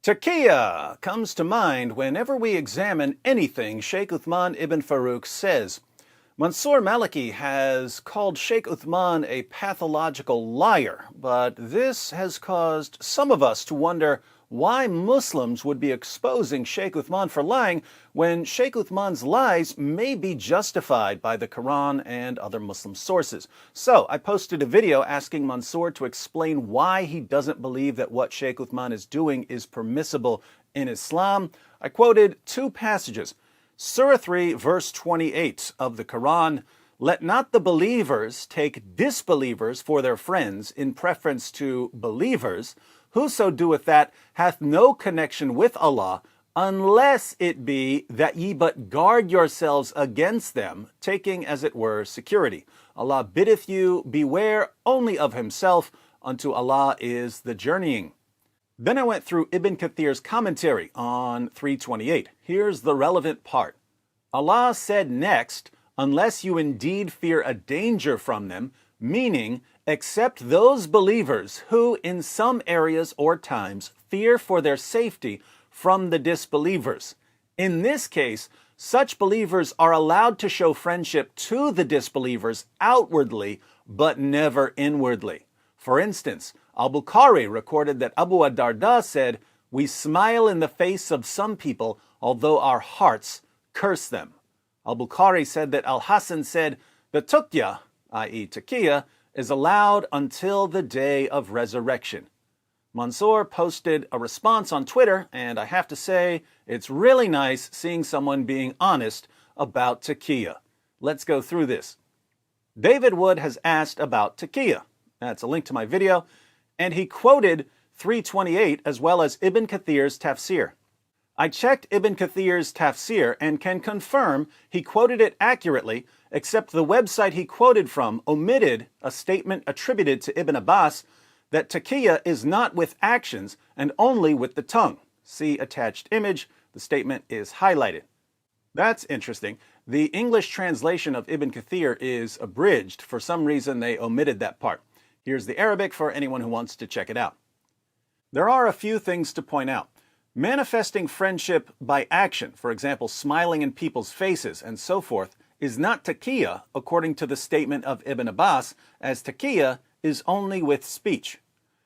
Taqiyya comes to mind whenever we examine anything Sheikh Uthman ibn Farouk says. Mansour Maliki has called Sheikh Uthman a pathological liar, but this has caused some of us to wonder why Muslims would be exposing Sheikh Uthman for lying when Sheikh Uthman's lies may be justified by the Quran and other Muslim sources. So I posted a video asking Mansour to explain why he doesn't believe that what Sheikh Uthman is doing is permissible in Islam. I quoted two passages. Surah 3, verse 28 of the Quran, "Let not the believers take disbelievers for their friends in preference to believers. Whoso doeth that hath no connection with Allah, unless it be that ye but guard yourselves against them, taking as it were security. Allah biddeth you beware only of himself, unto Allah is the journeying." Then I went through Ibn Kathir's commentary on 328. Here's the relevant part. Allah said next, "Unless you indeed fear a danger from them," meaning, except those believers who in some areas or times fear for their safety from the disbelievers. In this case, such believers are allowed to show friendship to the disbelievers outwardly, but never inwardly. For instance, Al-Bukhari recorded that Abu ad-Darda said, "We smile in the face of some people, although our hearts curse them." Al-Bukhari said that Al-Hasan said, "The Taqiyya, i.e. Taqiyya, is allowed until the day of resurrection." Mansour posted a response on Twitter, and I have to say, it's really nice seeing someone being honest about Taqiyya. Let's go through this. David Wood has asked about Taqiyya. That's a link to my video, and he quoted 328 as well as Ibn Kathir's tafsir. I checked Ibn Kathir's tafsir and can confirm he quoted it accurately, except the website he quoted from omitted a statement attributed to Ibn Abbas that Taqiyya is not with actions and only with the tongue. See attached image. The statement is highlighted. That's interesting. The English translation of Ibn Kathir is abridged. For some reason, they omitted that part. Here's the Arabic for anyone who wants to check it out. There are a few things to point out. Manifesting friendship by action, for example, smiling in people's faces and so forth, is not Taqiyya according to the statement of Ibn Abbas, as Taqiyya is only with speech.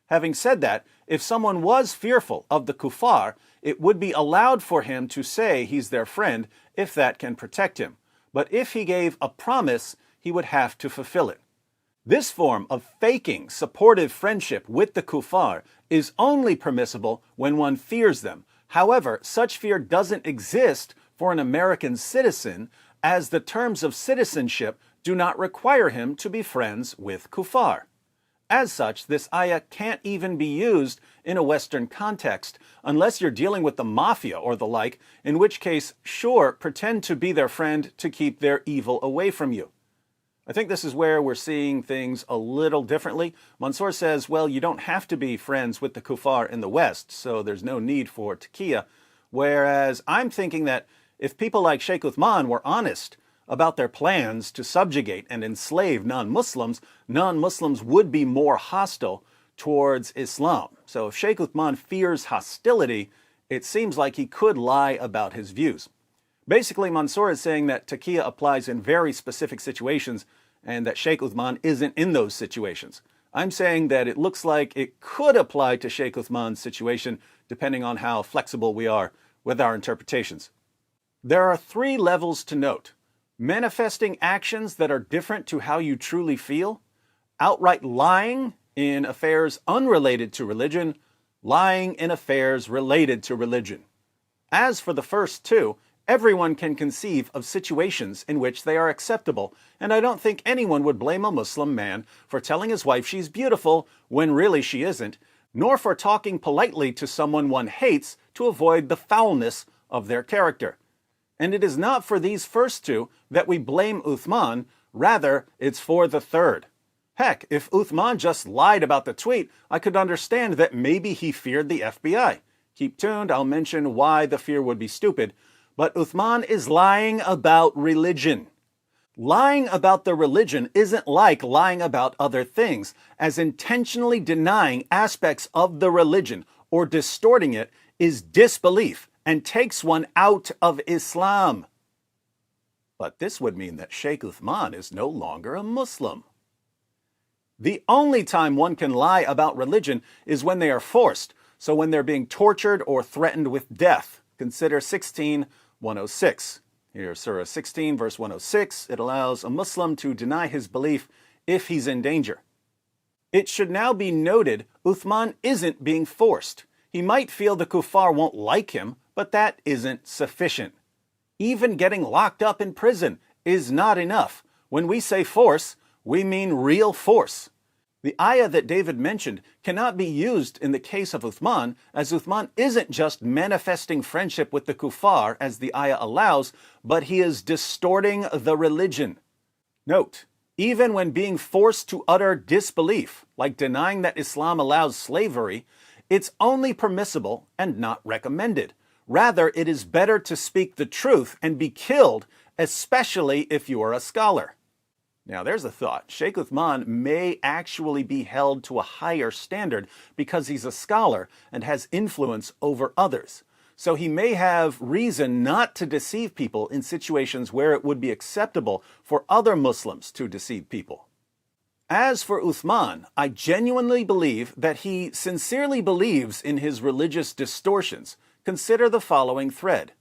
Having said that, if someone was fearful of the kuffar, it would be allowed for him to say he's their friend if that can protect him. But if he gave a promise, he would have to fulfill it. This form of faking supportive friendship with the kuffar is only permissible when one fears them. However, such fear doesn't exist for an American citizen, as the terms of citizenship do not require him to be friends with kuffar. As such, this ayah can't even be used in a Western context, unless you're dealing with the mafia or the like, in which case, sure, pretend to be their friend to keep their evil away from you. I think this is where we're seeing things a little differently. Mansour says, well, you don't have to be friends with the kuffar in the West, so there's no need for Taqiyya. Whereas I'm thinking that if people like Sheikh Uthman were honest about their plans to subjugate and enslave non-Muslims, non-Muslims would be more hostile towards Islam. So if Sheikh Uthman fears hostility, it seems like he could lie about his views. Basically, Mansour is saying that Taqiyya applies in very specific situations and that Sheikh Uthman isn't in those situations. I'm saying that it looks like it could apply to Sheikh Uthman's situation depending on how flexible we are with our interpretations. There are three levels to note: manifesting actions that are different to how you truly feel, outright lying in affairs unrelated to religion, lying in affairs related to religion. As for the first two, everyone can conceive of situations in which they are acceptable, and I don't think anyone would blame a Muslim man for telling his wife she's beautiful when really she isn't, nor for talking politely to someone one hates to avoid the foulness of their character. And it is not for these first two that we blame Uthman, rather it's for the third. Heck, if Uthman just lied about the tweet, I could understand that maybe he feared the FBI. Keep tuned, I'll mention why the fear would be stupid. But Uthman is lying about religion. Lying about the religion isn't like lying about other things, as intentionally denying aspects of the religion or distorting it is disbelief and takes one out of Islam. But this would mean that Sheikh Uthman is no longer a Muslim. The only time one can lie about religion is when they are forced, so when they're being tortured or threatened with death. Consider 16:106. Here, Surah 16, verse 106, it allows a Muslim to deny his belief if he's in danger. It should now be noted, Uthman isn't being forced. He might feel the kuffar won't like him, but that isn't sufficient. Even getting locked up in prison is not enough. When we say force, we mean real force. The ayah that David mentioned cannot be used in the case of Uthman, as Uthman isn't just manifesting friendship with the kuffar as the ayah allows, but he is distorting the religion. Note, even when being forced to utter disbelief, like denying that Islam allows slavery, it's only permissible and not recommended. Rather, it is better to speak the truth and be killed, especially if you are a scholar. Now, there's a thought. Sheikh Uthman may actually be held to a higher standard because he's a scholar and has influence over others. So he may have reason not to deceive people in situations where it would be acceptable for other Muslims to deceive people. As for Uthman, I genuinely believe that he sincerely believes in his religious distortions. Consider the following thread.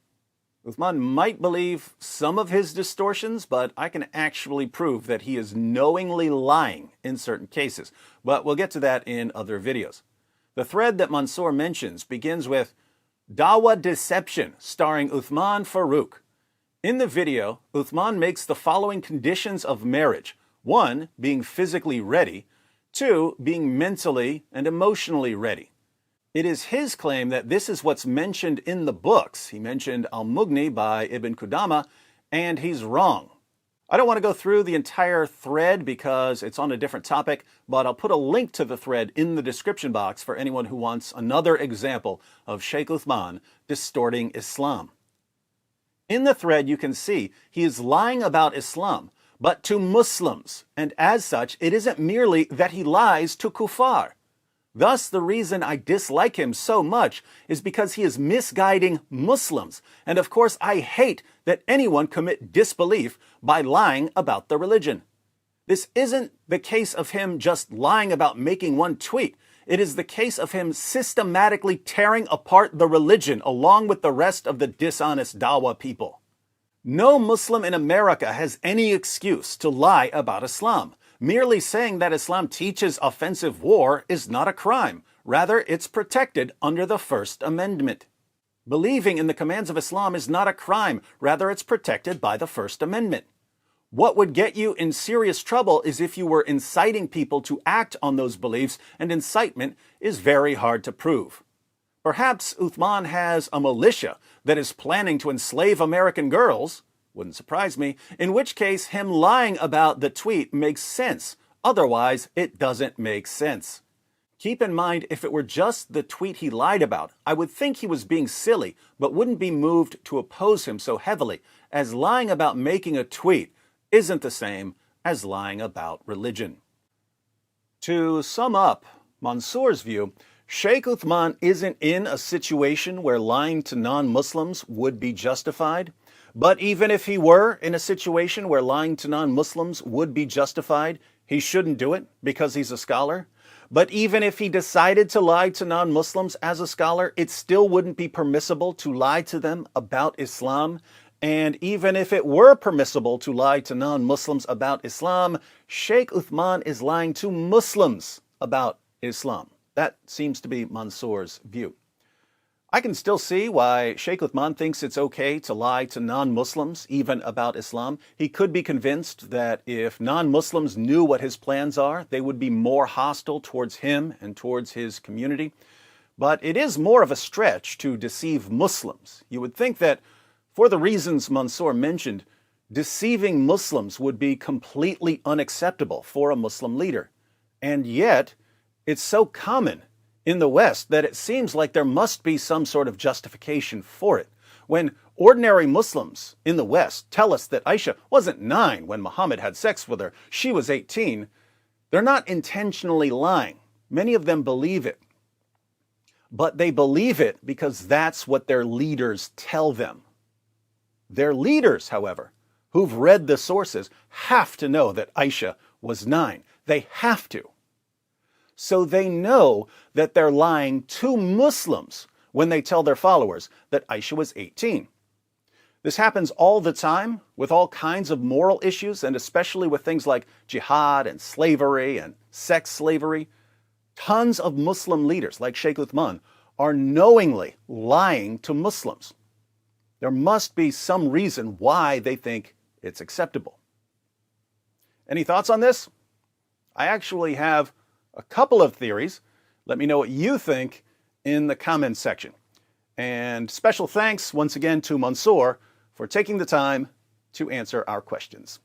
Uthman might believe some of his distortions, but I can actually prove that he is knowingly lying in certain cases. But we'll get to that in other videos. The thread that Mansour mentions begins with Dawah Deception, starring Uthman Farooq. In the video, Uthman makes the following conditions of marriage. 1, being physically ready. 2, being mentally and emotionally ready. It is his claim that this is what's mentioned in the books. He mentioned Al-Mughni by Ibn Qudama, and he's wrong. I don't want to go through the entire thread because it's on a different topic, but I'll put a link to the thread in the description box for anyone who wants another example of Sheikh Uthman distorting Islam. In the thread, you can see he is lying about Islam, but to Muslims, and as such, it isn't merely that he lies to kuffar. Thus, the reason I dislike him so much is because he is misguiding Muslims. And of course, I hate that anyone commit disbelief by lying about the religion. This isn't the case of him just lying about making one tweet. It is the case of him systematically tearing apart the religion along with the rest of the dishonest Dawah people. No Muslim in America has any excuse to lie about Islam. Merely saying that Islam teaches offensive war is not a crime. Rather, it's protected under the First Amendment. Believing in the commands of Islam is not a crime. Rather, it's protected by the First Amendment. What would get you in serious trouble is if you were inciting people to act on those beliefs, and incitement is very hard to prove. Perhaps Uthman has a militia that is planning to enslave American girls. Wouldn't surprise me, in which case him lying about the tweet makes sense. Otherwise, it doesn't make sense. Keep in mind, if it were just the tweet he lied about, I would think he was being silly, but wouldn't be moved to oppose him so heavily, as lying about making a tweet isn't the same as lying about religion. To sum up Mansour's view, Sheikh Uthman isn't in a situation where lying to non-Muslims would be justified. But even if he were in a situation where lying to non-Muslims would be justified, he shouldn't do it because he's a scholar. But even if he decided to lie to non-Muslims as a scholar, it still wouldn't be permissible to lie to them about Islam. And even if it were permissible to lie to non-Muslims about Islam, Sheikh Uthman is lying to Muslims about Islam. That seems to be Mansour's view. I can still see why Sheikh Uthman thinks it's okay to lie to non-Muslims, even about Islam. He could be convinced that if non-Muslims knew what his plans are, they would be more hostile towards him and towards his community. But it is more of a stretch to deceive Muslims. You would think that, for the reasons Mansour mentioned, deceiving Muslims would be completely unacceptable for a Muslim leader. And yet, it's so common in the West that it seems like there must be some sort of justification for it. When ordinary Muslims in the West tell us that Aisha wasn't 9 when Muhammad had sex with her, she was 18, they're not intentionally lying. Many of them believe it. but they believe it because that's what their leaders tell them. Their leaders, however, who've read the sources, have to know that Aisha was 9. They have to. So they know that they're lying to Muslims when they tell their followers that Aisha was 18. This happens all the time with all kinds of moral issues, and especially with things like jihad and slavery and sex slavery. Tons of Muslim leaders, like Sheikh Uthman, are knowingly lying to Muslims. There must be some reason why they think it's acceptable. Any thoughts on this? I actually have a couple of theories. Let me know what you think in the comments section. And special thanks once again to Mansoor for taking the time to answer our questions.